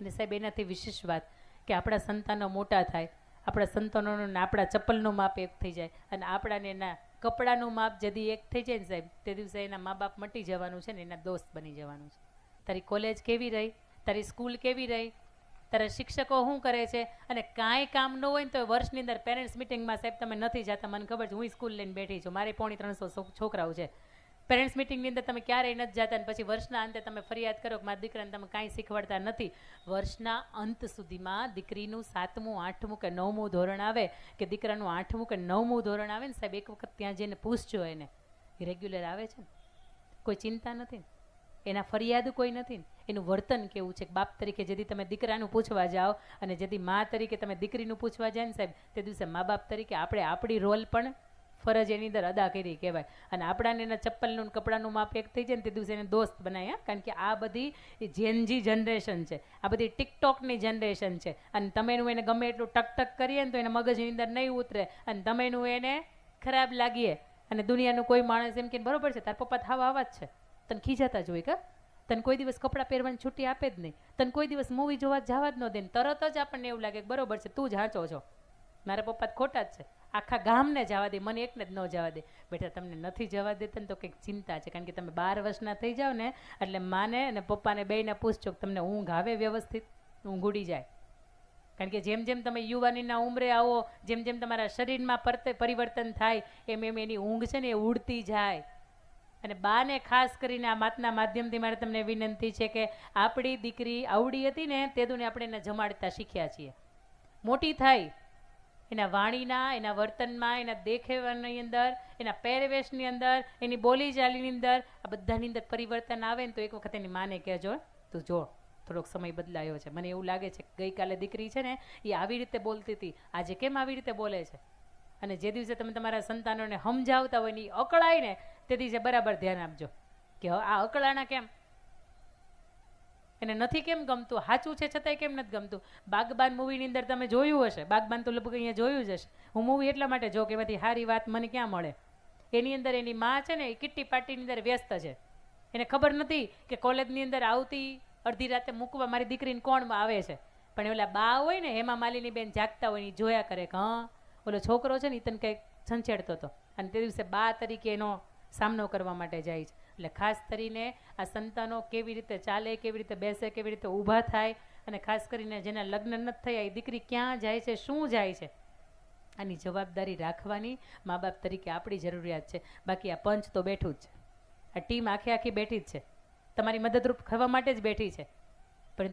અને સાહેબ એનાથી વિશેષ વાત કે આપણા સંતાનો મોટા થાય, આપણા સંતાનોનું આપણા ચપ્પલનું માપ એક થઈ જાય અને આપણાને એના કપડાનું માપ જદી એક થઈ જાય ને સાહેબ, તે દિવસે એના મા બાપ મટી જવાનું છે ને એના દોસ્ત બની જવાનું છે. તારી કોલેજ કેવી રહી, તારી સ્કૂલ કેવી રહી, તારા શિક્ષકો શું કરે છે, અને કાંઈ કામ ન હોય ને તો વર્ષની અંદર પેરેન્ટ્સ મિટિંગમાં સાહેબ તમે નથી જતા. મને ખબર છે, હું સ્કૂલ લઈને બેઠી છું, મારે 350 છોકરાઓ છે. પેરેન્ટ્સ મિટિંગની અંદર તમે ક્યારેય નથી જતા અને પછી વર્ષના અંતે તમે ફરિયાદ કરો કે મારા દીકરાને તમે કાંઈ શીખવાડતા નથી. વર્ષના અંત સુધીમાં દીકરીનું 7મું 8મું કે 9મું ધોરણ આવે કે દીકરાનું 8મું કે 9મું ધોરણ આવે ને સાહેબ, એક વખત ત્યાં જઈને પૂછજો એને, એ રેગ્યુલર આવે છે ને, કોઈ ચિંતા નથી ને, એના ફરિયાદ કોઈ નથી ને, એનું વર્તન કેવું છે. બાપ તરીકે જેથી તમે દીકરાનું પૂછવા જાઓ અને જેથી મા તરીકે તમે દીકરીનું પૂછવા જાય ને સાહેબ, તે દિવસે મા બાપ તરીકે આપણે આપણી રોલ પણ ફરજ એની અંદર અદા કરી કહેવાય. અને આપણાને એના ચપ્પલનું કપડાનું માપ એક થઈ જાય ને તે દિવસે એને દોસ્ત બનાવ્યા. કારણ કે આ બધી જેનજી જનરેશન છે, આ બધી ટિકટોકની જનરેશન છે. અને તમે એનું એને ગમે એટલું ટક કરીએ ને તો એના મગજની અંદર નહીં ઉતરે અને તમે એનું એને ખરાબ લાગીએ અને દુનિયાનું કોઈ માણસ એમ કે બરોબર છે તાર પપ્પા થાવા આવા જ છે, તને ખીજાતા જોઈ કા, તને કોઈ દિવસ કપડાં પહેરવાની છૂટી આપે જ નહીં, તને કોઈ દિવસ મૂવી જોવા જવા જ ન દે, તરત જ આપણને એવું લાગે બરોબર છે તું જ હાંચો છો, મારા પપ્પા ખોટા જ છે, આખા ગામને જવા દે, મને એકને જ ન જવા દે. બેટા તમને નથી જવા દેતા ને તો કંઈક ચિંતા છે. કારણ કે તમે 12 વર્ષના થઈ જાઓ ને એટલે માને અને પપ્પાને બેયને પૂછજો કે તમને ઊંઘ આવે વ્યવસ્થિત, ઊંઘ ઉડી જાય. કારણ કે જેમ જેમ તમે યુવાનીના ઉંમરે આવો, જેમ જેમ તમારા શરીરમાં પરિવર્તન થાય એમ એમ એની ઊંઘ છે ને એ ઉડતી જાય. અને બાને ખાસ કરીને આ માતના માધ્યમથી મારે તમને વિનંતી છે કે આપણી દીકરી આવડી હતી ને તેદુને આપણે એને જમાડતા શીખ્યા છીએ. મોટી થાય એના વાણીના, એના વર્તનમાં, એના દેખાવાની અંદર, એના પહેરવેશની અંદર, એની બોલીચાલીની અંદર, આ બધાની અંદર પરિવર્તન આવે ને તો એક વખત એની માને કહેજો તું જો થોડોક સમય બદલાયો છે. મને એવું લાગે છે કે ગઈકાલે દીકરી છે ને એ આવી રીતે બોલતી હતી, આજે કેમ આવી રીતે બોલે છે. અને જે દિવસે તમે તમારા સંતાનોને સમજાવતા હોય ને એ અકળાય ને તે દિવસે બરાબર ધ્યાન આપજો કે આ અકળાણા કેમ, એને નથી કેમ ગમતું, સાચું છે છતાંય કેમ નથી ગમતું. બાગબાન મૂવીની અંદર તમે જોયું હશે, બાગબાન તો લગભગ અહીંયા જોયું જ હશે. હું મૂવી એટલા માટે જો કે એમાંથી સારી વાત મને ક્યાં મળે. એની અંદર એની માં છે ને એ કિટ્ટી પાર્ટીની અંદર વ્યસ્ત છે, એને ખબર નથી કે કોલેજની અંદર આવતી અડધી રાતે મૂકવા મારી દીકરીને કોણ આવે છે. પણ ઓલા બા હોય ને હેમા માલિની બેન જાગતા હોય ને જોયા કરે કે હા ઓલો છોકરો છે ને એ તને કંઈક છંછેડતો હતો, અને તે દિવસે બા તરીકે એનો સામનો કરવા માટે જાય છે. એટલે ખાસ કરીને આ સંતાનો કેવી રીતે ચાલે, કેવી રીતે બેસે, કેવી રીતે ઊભા થાય, અને ખાસ કરીને જેના લગ્ન નથી થયા એ દીકરી ક્યાં જાય છે, શું જાય છે, આની જવાબદારી રાખવાની મા બાપ તરીકે આપણી જરૂરિયાત છે. બાકી આ પંચ તો બેઠું જ છે, આ ટીમ આખી બેઠી જ છે, તમારી મદદરૂપ થવા માટે જ બેઠી છે.